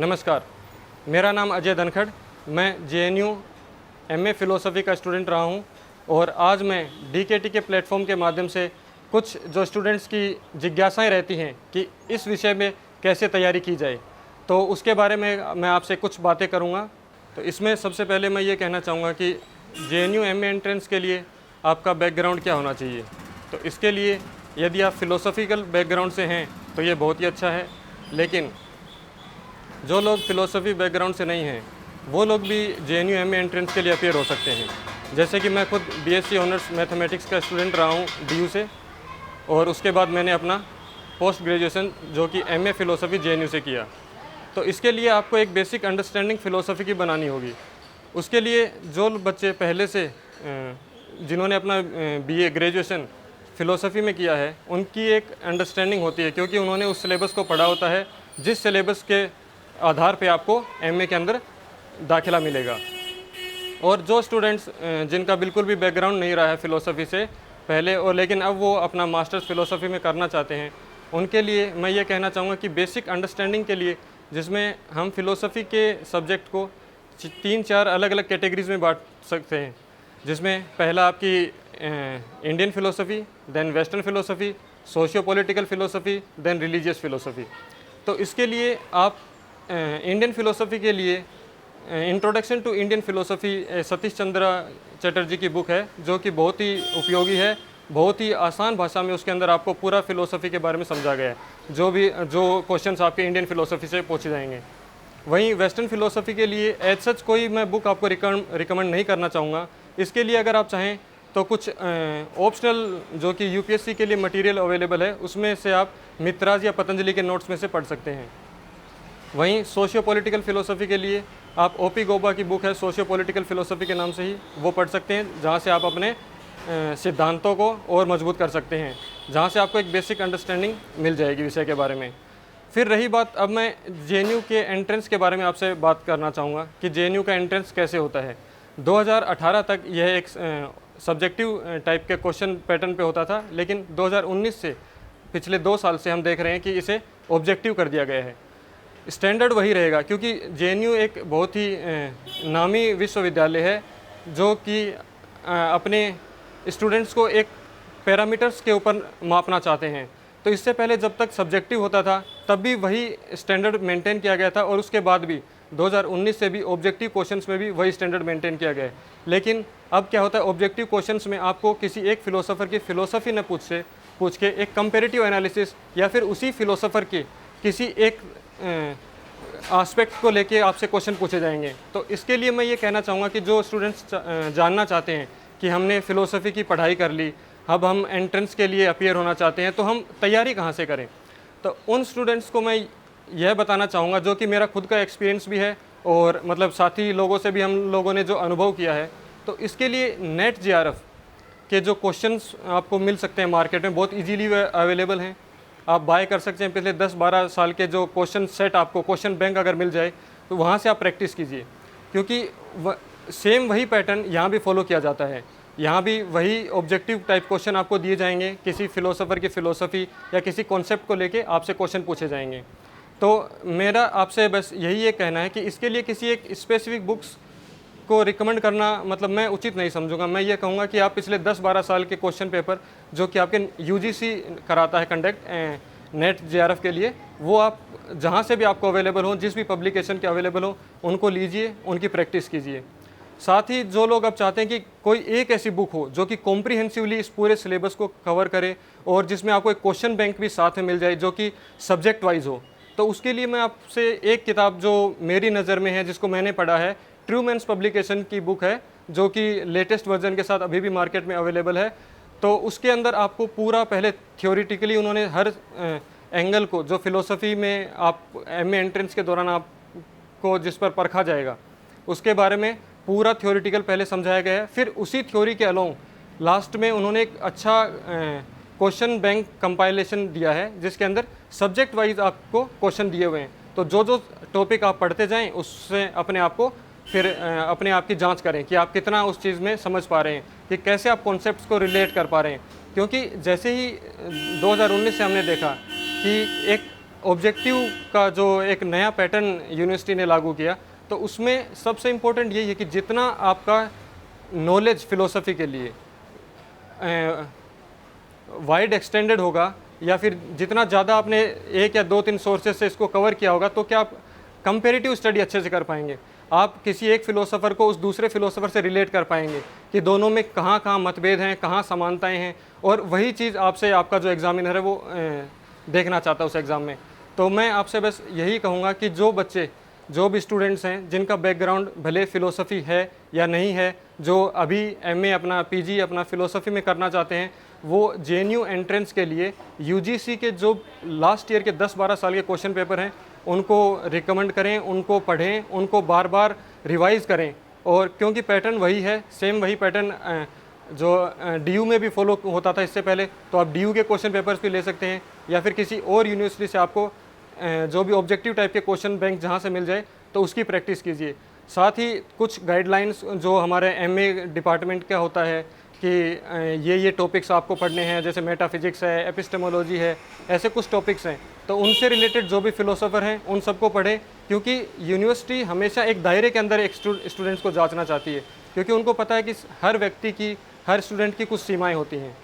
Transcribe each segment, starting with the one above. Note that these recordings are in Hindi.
नमस्कार, मेरा नाम अजय धनखड़। मैं जेएनयू एमए फ़िलोसफ़ी का स्टूडेंट रहा हूं और आज मैं डीकेटी के प्लेटफॉर्म के माध्यम से कुछ जो स्टूडेंट्स की जिज्ञासाएं रहती हैं कि इस विषय में कैसे तैयारी की जाए, तो उसके बारे में मैं आपसे कुछ बातें करूंगा। तो इसमें सबसे पहले मैं ये कहना चाहूँगा कि जेएनयू एमए एंट्रेंस के लिए आपका बैकग्राउंड क्या होना चाहिए। तो इसके लिए यदि आप फ़िलोसॉफ़िकल बैकग्राउंड से हैं तो ये बहुत ही अच्छा है, लेकिन जो लोग फ़िलोसफ़ी बैकग्राउंड से नहीं हैं वो लोग भी जेएनयू एमए एंट्रेंस के लिए अपीयर हो सकते हैं। जैसे कि मैं खुद बीएससी ऑनर्स मैथमेटिक्स का स्टूडेंट रहा हूँ डीयू से, और उसके बाद मैंने अपना पोस्ट ग्रेजुएशन जो कि एमए फ़िलोसफ़ी जेएनयू से किया। तो इसके लिए आपको एक बेसिक अंडरस्टैंडिंग फ़िलोसफ़ी की बनानी होगी। उसके लिए जो बच्चे पहले से जिन्होंने अपना बीए ग्रेजुएशन फ़िलोसफ़ी में किया है उनकी एक अंडरस्टैंडिंग होती है, क्योंकि उन्होंने उस सिलेबस को पढ़ा होता है जिस सिलेबस के आधार पे आपको एमए के अंदर दाखिला मिलेगा। और जो स्टूडेंट्स जिनका बिल्कुल भी बैकग्राउंड नहीं रहा है फ़िलोसफ़ी से पहले, और लेकिन अब वो अपना मास्टर्स फ़िलोसफ़ी में करना चाहते हैं, उनके लिए मैं ये कहना चाहूँगा कि बेसिक अंडरस्टैंडिंग के लिए, जिसमें हम फ़िलोसफ़ी के सब्जेक्ट को 3-4 अलग अलग कैटेगरीज़ में बांट सकते हैं, जिसमें पहला आपकी Indian philosophy, then western philosophy, socio political philosophy, then religious philosophy. तो इसके लिए आप इंडियन फ़िलोसफ़ी के लिए introduction to Indian philosophy Satish Chandra Chatterjee की बुक है, जो कि बहुत ही उपयोगी है। बहुत ही आसान भाषा में उसके अंदर आपको पूरा फ़िलोसफ़ी के बारे में समझा गया है, जो क्वेश्चंस आपके इंडियन फ़िलोसफ़ी से पूछे जाएंगे। वहीं वेस्टर्न फ़िलोसफ़ी के लिए एज सच कोई मैं बुक आपको रिकमेंड नहीं करना चाहूँगा। इसके लिए अगर आप चाहें तो कुछ ऑप्शनल जो कि यूपीएससी के लिए मटेरियल अवेलेबल है, उसमें से आप मित्राज या पतंजलि के नोट्स में से पढ़ सकते हैं। वहीं सोशियो पॉलिटिकल फ़िलोसफ़ी के लिए आप ओपी गोबा की बुक है सोशियो पॉलिटिकल फ़िलोसफ़ी के नाम से ही, वो पढ़ सकते हैं, जहाँ से आप अपने सिद्धांतों को और मजबूत कर सकते हैं, जहाँ से आपको एक बेसिक अंडरस्टैंडिंग मिल जाएगी विषय के बारे में। फिर रही बात, अब मैं जेएनयू के एंट्रेंस के बारे में आपसे बात करना चाहूँगा कि जेएनयू का एंट्रेंस कैसे होता है। 2018 तक यह एक सब्जेक्टिव टाइप के क्वेश्चन पैटर्न पे होता था, लेकिन 2019 से पिछले 2 साल से हम देख रहे हैं कि इसे ऑब्जेक्टिव कर दिया गया है। स्टैंडर्ड वही रहेगा, क्योंकि जेएनयू एक बहुत ही नामी विश्वविद्यालय है जो कि अपने स्टूडेंट्स को एक पैरामीटर्स के ऊपर मापना चाहते हैं। तो इससे पहले जब तक सब्जेक्टिव होता था तब भी वही स्टैंडर्ड मेंटेन किया गया था, और उसके बाद भी 2019 से भी ऑब्जेक्टिव क्वेश्चंस में भी वही स्टैंडर्ड मेंटेन किया गया है। लेकिन अब क्या होता है, ऑब्जेक्टिव क्वेश्चंस में आपको किसी एक फ़िलोसोफर की फ़िलोसफ़ी न पूछ के एक कंपेरेटिव एनालिसिस या फिर उसी फ़िलोसोफर के किसी एक एस्पेक्ट को लेके आपसे क्वेश्चन पूछे जाएंगे। तो इसके लिए मैं ये कहना चाहूँगा कि जो स्टूडेंट्स जानना चाहते हैं कि हमने फ़िलोसफ़ी की पढ़ाई कर ली, अब हम एंट्रेंस के लिए अपीयर होना चाहते हैं, तो हम तैयारी कहाँ से करें, तो उन स्टूडेंट्स को मैं यह बताना चाहूँगा, जो कि मेरा खुद का एक्सपीरियंस भी है और मतलब साथी लोगों से भी हम लोगों ने जो अनुभव किया है। तो इसके लिए नेट जेआरएफ के जो क्वेश्चंस आपको मिल सकते हैं मार्केट में, बहुत इजीली अवेलेबल हैं, आप बाय कर सकते हैं। पिछले 10-12 साल के जो क्वेश्चन सेट आपको क्वेश्चन बैंक अगर मिल जाए तो वहाँ से आप प्रैक्टिस कीजिए, क्योंकि सेम वही पैटर्न यहाँ भी फॉलो किया जाता है। यहाँ भी वही ऑब्जेक्टिव टाइप क्वेश्चन आपको दिए जाएंगे, किसी फ़िलोसोफर की फ़िलोसफ़ी या किसी कॉन्सेप्ट को लेके आपसे क्वेश्चन पूछे जाएंगे। तो मेरा आपसे बस यही ये कहना है कि इसके लिए किसी एक स्पेसिफिक बुक्स को रिकमेंड करना मतलब मैं उचित नहीं समझूंगा। मैं ये कहूँगा कि आप पिछले 10-12 साल के क्वेश्चन पेपर जो कि आपके यूजीसी कराता है कंडक्ट नेट जेआरएफ के लिए, वो आप जहाँ से भी आपको अवेलेबल हो, जिस भी पब्लिकेशन के अवेलेबल हो, उनको लीजिए, उनकी प्रैक्टिस कीजिए। साथ ही जो लोग अब चाहते हैं कि कोई एक ऐसी बुक हो जो कि कॉम्प्रिहेंसिवली इस पूरे सिलेबस को कवर करे और जिसमें आपको एक क्वेश्चन बैंक भी साथ में मिल जाए जो कि सब्जेक्ट वाइज हो, तो उसके लिए मैं आपसे एक किताब जो मेरी नज़र में है, जिसको मैंने पढ़ा है, ट्रूमैन्स पब्लिकेशन की बुक है, जो कि लेटेस्ट वर्जन के साथ अभी भी मार्केट में अवेलेबल है। तो उसके अंदर आपको पूरा पहले थ्योरेटिकली उन्होंने हर एंगल को, जो फ़िलोसफ़ी में आप एमए एंट्रेंस के दौरान आपको जिस पर परखा जाएगा, उसके बारे में पूरा थ्योरेटिकल पहले समझाया गया है। फिर उसी थ्योरी के अलोंग लास्ट में उन्होंने एक अच्छा क्वेश्चन बैंक कंपाइलेशन दिया है, जिसके अंदर सब्जेक्ट वाइज आपको क्वेश्चन दिए हुए हैं। तो जो टॉपिक आप पढ़ते जाएं, उससे अपने आप को फिर अपने आप की जांच करें कि आप कितना उस चीज़ में समझ पा रहे हैं, कि कैसे आप कॉन्सेप्ट्स को रिलेट कर पा रहे हैं। क्योंकि जैसे ही 2019 से हमने देखा कि एक ऑब्जेक्टिव का जो एक नया पैटर्न यूनिवर्सिटी ने लागू किया, तो उसमें सबसे इम्पोर्टेंट यही है कि जितना आपका नॉलेज फ़िलोसफ़ी के लिए वाइड एक्सटेंडेड होगा, या फिर जितना ज़्यादा आपने 1 या 2-3 सोर्सेज से इसको कवर किया होगा, तो क्या आप कंपेरेटिव स्टडी अच्छे से कर पाएंगे। आप किसी एक फ़िलोसोफर को उस दूसरे फ़िलोसोफर से रिलेट कर पाएंगे कि दोनों में कहाँ कहाँ मतभेद हैं, कहाँ समानताएं हैं, और वही चीज़ आपसे आपका जो एग्ज़ामिनर है वो देखना चाहता है उस एग्ज़ाम में। तो मैं आपसे बस यही कहूँगा कि जो बच्चे, जो भी स्टूडेंट्स हैं जिनका बैकग्राउंड भले फ़िलोसफ़ी है या नहीं है, जो अभी एमए अपना पीजी अपना फ़िलोसफ़ी में करना चाहते हैं, वो जेएनयू एंट्रेंस के लिए यूजीसी के जो लास्ट ईयर के 10-12 साल के क्वेश्चन पेपर हैं उनको रिकमेंड करें, उनको पढ़ें, उनको बार बार रिवाइज़ करें। और क्योंकि पैटर्न वही है, सेम वही पैटर्न जो डीयू में भी फॉलो होता था इससे पहले, तो आप डीयू के क्वेश्चन पेपर्स भी ले सकते हैं, या फिर किसी और यूनिवर्सिटी से आपको जो भी ऑब्जेक्टिव टाइप के क्वेश्चन बैंक जहाँ से मिल जाए तो उसकी प्रैक्टिस कीजिए। साथ ही कुछ गाइडलाइंस जो हमारे एमए डिपार्टमेंट का होता है कि ये टॉपिक्स आपको पढ़ने हैं, जैसे मेटाफिजिक्स है, एपिस्टेमोलॉजी है, ऐसे कुछ टॉपिक्स हैं, तो उनसे रिलेटेड जो भी फ़िलोसोफर हैं उन सबको पढ़ें, क्योंकि यूनिवर्सिटी हमेशा एक दायरे के अंदर एक स्टूडेंट्स को जांचना चाहती है, क्योंकि उनको पता है कि हर व्यक्ति की, हर स्टूडेंट की कुछ सीमाएँ होती हैं।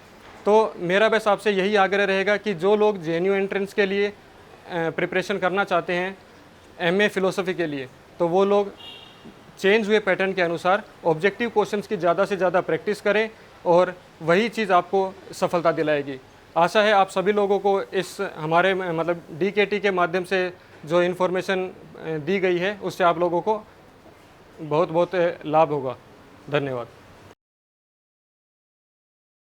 तो मेरा बस आपसे यही आग्रह रहेगा कि जो लोग जेएनयू एंट्रेंस के लिए प्रिपरेशन करना चाहते हैं एमए फ़िलोसफ़ी के लिए, तो वो लोग चेंज हुए पैटर्न के अनुसार ऑब्जेक्टिव क्वेश्चंस की ज़्यादा से ज़्यादा प्रैक्टिस करें, और वही चीज़ आपको सफलता दिलाएगी। आशा है आप सभी लोगों को इस हमारे मतलब डीकेटी के माध्यम से जो इन्फॉर्मेशन दी गई है उससे आप लोगों को बहुत बहुत लाभ होगा। धन्यवाद।